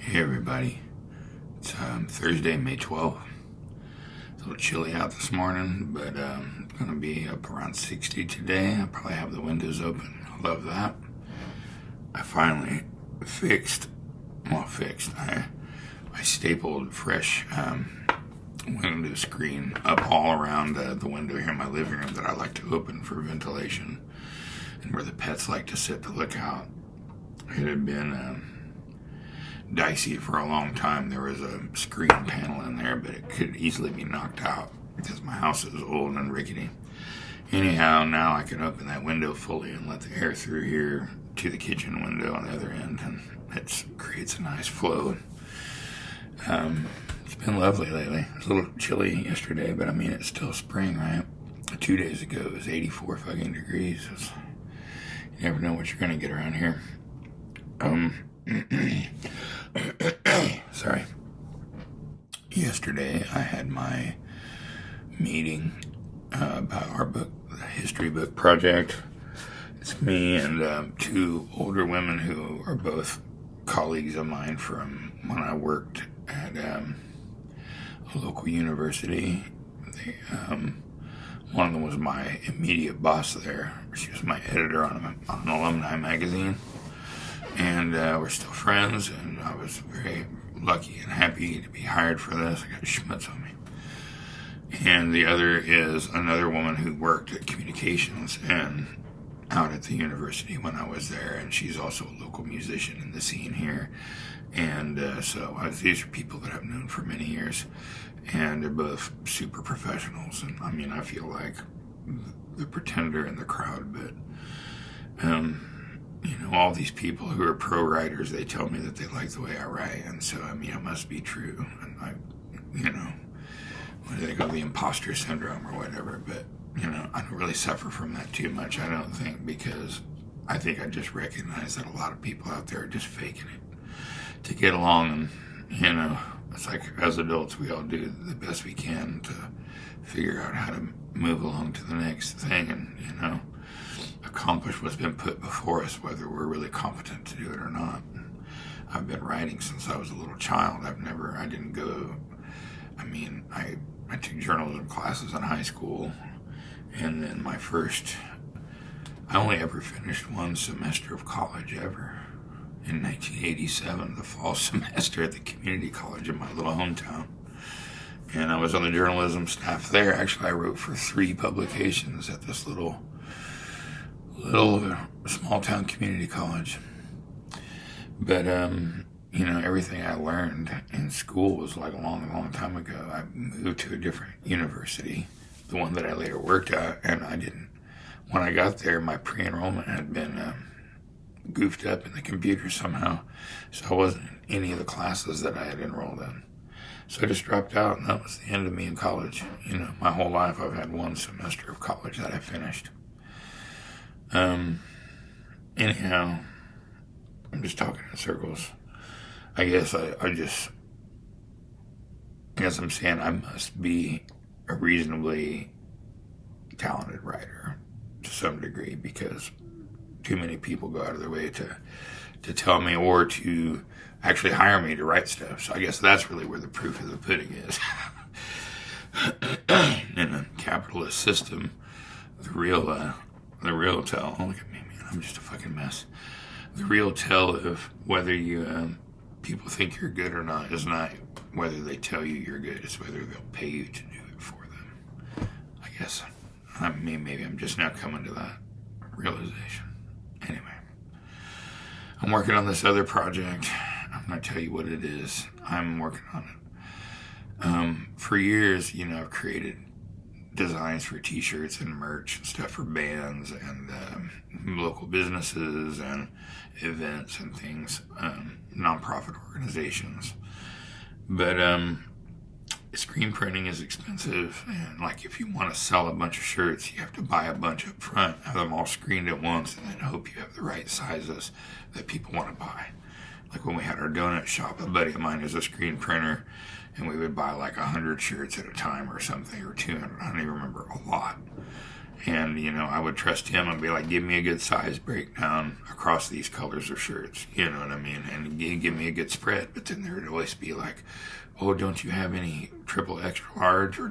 Hey everybody, it's Thursday, May 12th. It's a little chilly out this morning, but it's going to be up around 60 today. I'll probably have the windows open. I love that. I finally I stapled fresh window screen up all around the window here in my living room that I like to open for ventilation and where the pets like to sit to look out. It had been dicey for a long time. There was a screen panel in there, but it could easily be knocked out because my house is old and rickety. Anyhow, now I can open that window fully and let the air through here to the kitchen window on the other end, and it creates a nice flow. It's been lovely lately. It was a little chilly yesterday, but I mean, it's still spring, right? 2 days ago, it was 84 fucking degrees. You never know what you're going to get around here. Sorry. Yesterday, I had my meeting about our book, the history book project. It's me and two older women who are both colleagues of mine from when I worked at a local university. One of them was my immediate boss there. She was my editor on an alumni magazine. And we're still friends, and I was very lucky and happy to be hired for this. I got schmutz on me. And the other is another woman who worked at communications and out at the university when I was there, and she's also a local musician in the scene here. And these are people that I've known for many years, and they're both super professionals. And I mean, I feel like the pretender in the crowd, but all these people who are pro writers, they tell me that they like the way I write, and so I mean, it must be true. And what do they call the imposter syndrome or whatever? But I don't really suffer from that too much. I don't think, because I think I just recognize that a lot of people out there are just faking it to get along, and it's like as adults we all do the best we can to figure out how to move along to the next thing, and accomplish what's been put before us, whether we're really competent to do it or not. I've been writing since I was a little child. I took journalism classes in high school, and then I only ever finished one semester of college ever. In 1987, the fall semester at the community college in my little hometown. And I was on the journalism staff there. Actually, I wrote for 3 publications at this little small town community college. But everything I learned in school was like a long time ago. I moved to a different university, the one that I later worked at, and when I got there, my pre-enrollment had been goofed up in the computer somehow, so I wasn't in any of the classes that I had enrolled in. So I just dropped out, and that was the end of me in college. My whole life I've had 1 semester of college that I finished. Anyhow, I'm just talking in circles. I guess I'm saying I must be a reasonably talented writer to some degree, because too many people go out of their way to tell me or to actually hire me to write stuff. So I guess that's really where the proof of the pudding is. In a capitalist system, the real tell, look at me, man, I'm just a fucking mess. The real tell of whether people think you're good or not is not whether they tell you you're good, it's whether they'll pay you to do it for them. I guess, maybe I'm just now coming to that realization. Anyway, I'm working on this other project. I'm going to tell you what it is. I'm working on it. For years, I've created designs for t-shirts and merch and stuff for bands and local businesses and events and things, nonprofit organizations. But screen printing is expensive, and if you want to sell a bunch of shirts, you have to buy a bunch up front, have them all screened at once, and then hope you have the right sizes that people want to buy. Like when we had our donut shop, a buddy of mine is a screen printer, and we would buy 100 shirts at a time or something, or 200, I don't even remember, a lot. And, I would trust him and be like, give me a good size breakdown across these colors of shirts. You know what I mean? And he'd give me a good spread. But then there would always be like, oh, don't you have any triple extra large? Or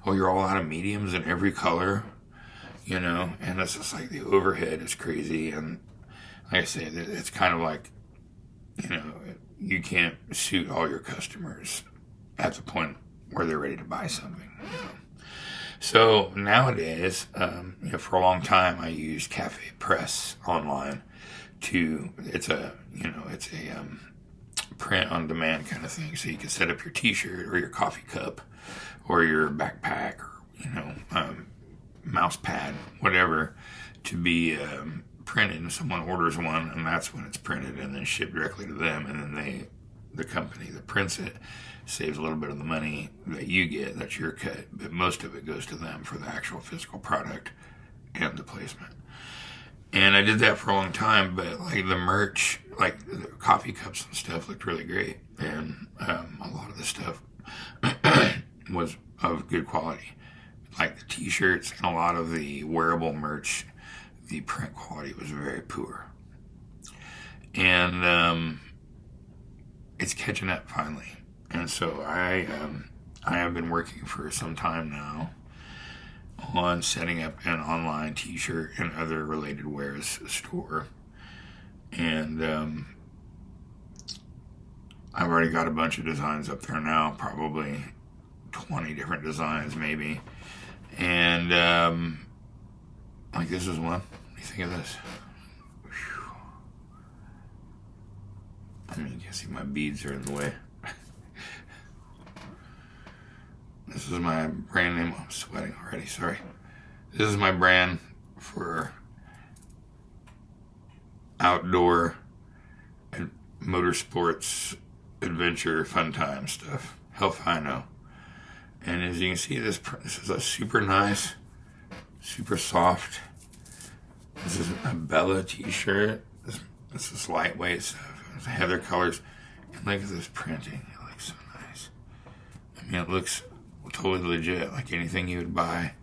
you're all out of mediums in every color? And it's just like the overhead is crazy. And like I say, it's kind of like, you can't suit all your customers at the point where they're ready to buy something. So nowadays, for a long time, I used Cafe Press online it's a print on demand kind of thing. So you can set up your t-shirt or your coffee cup or your backpack or, mouse pad, whatever, to be printed, and someone orders one, and that's when it's printed and then shipped directly to them, and then the company that prints it saves a little bit of the money that you get, that's your cut, but most of it goes to them for the actual physical product and the placement. And I did that for a long time, but like the merch, like the coffee cups and stuff looked really great, and a lot of the stuff was of good quality. Like the t-shirts and a lot of the wearable merch, the print quality was very poor. And it's catching up finally. And so I have been working for some time now on setting up an online t-shirt and other related wares store. And I've already got a bunch of designs up there now, probably 20 different designs maybe. And like this is one. What do you think of this? Whew. I mean, you can see my beads are in the way. This is my brand name. I'm sweating already, sorry. This is my brand for outdoor and motorsports, adventure, fun time stuff. Hellfino. And as you can see, this is a super nice, super soft. This is a Bella t-shirt. This is lightweight stuff. It's Heather colors. And look at this printing. It looks so nice. I mean, it looks totally legit, like anything you would buy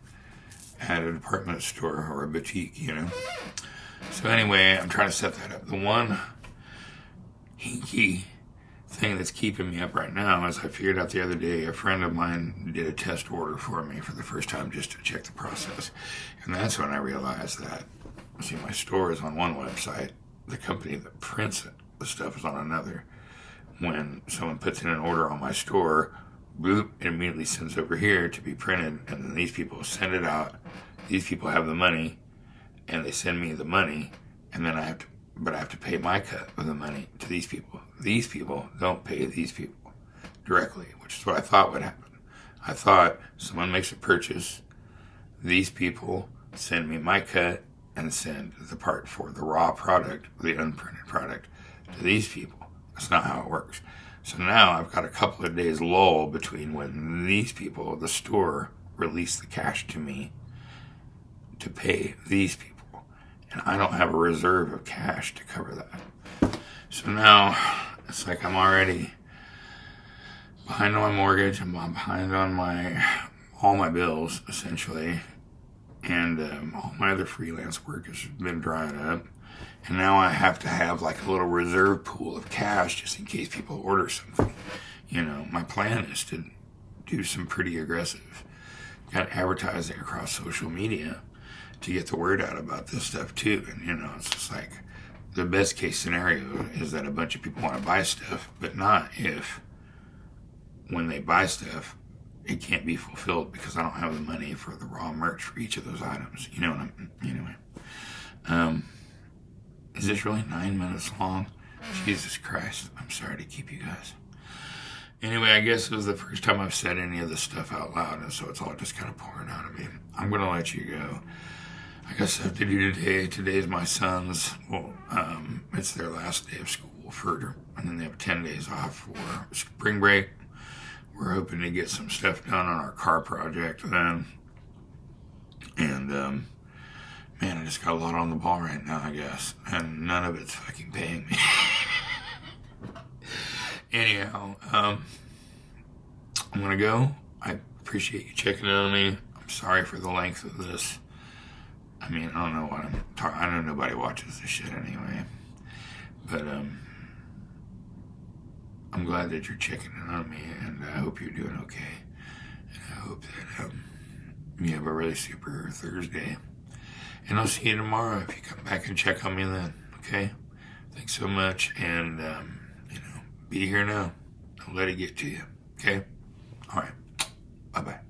at a department store or a boutique, So anyway, I'm trying to set that up. The one hinky thing that's keeping me up right now is I figured out the other day a friend of mine did a test order for me for the first time just to check the process. And that's when I realized that, see, my store is on one website. The company that prints it, the stuff is on another. When someone puts in an order on my store, boop, it immediately sends over here to be printed, and then these people send it out. These people have the money, and they send me the money, and then I have to pay my cut of the money to these people. These people don't pay these people directly, which is what I thought would happen. I thought someone makes a purchase, these people send me my cut and send the part for the raw product, the unprinted product, to these people. That's not how it works. So now I've got a couple of days lull between when these people, the store, release the cash to me to pay these people. And I don't have a reserve of cash to cover that. So now it's like I'm already behind on my mortgage. I'm behind on all my bills, essentially. And all my other freelance work has been drying up. And now I have to have like a little reserve pool of cash just in case people order something. My plan is to do some pretty aggressive kind of advertising across social media to get the word out about this stuff too. And, it's just like the best case scenario is that a bunch of people want to buy stuff, but not if when they buy stuff, it can't be fulfilled because I don't have the money for the raw merch for each of those items. Anyway. Is this really 9 minutes long? Jesus Christ. I'm sorry to keep you guys. Anyway, I guess it was the first time I've said any of this stuff out loud, and so it's all just kind of pouring out of me. I'm going to let you go. I got stuff to do today. Today's my son's. It's their last day of school and then they have 10 days off for spring break. We're hoping to get some stuff done on our car project then. And, man, I just got a lot on the ball right now, I guess. And none of it's fucking paying me. Anyhow, I'm going to go. I appreciate you checking in on me. I'm sorry for the length of this. I mean, I don't know what I'm talking. I know nobody watches this shit anyway. But I'm glad that you're checking in on me, and I hope you're doing okay. And I hope that you have a really super Thursday. And I'll see you tomorrow if you come back and check on me then. Okay? Thanks so much, and be here now. Don't let it get to you. Okay? All right. Bye-bye.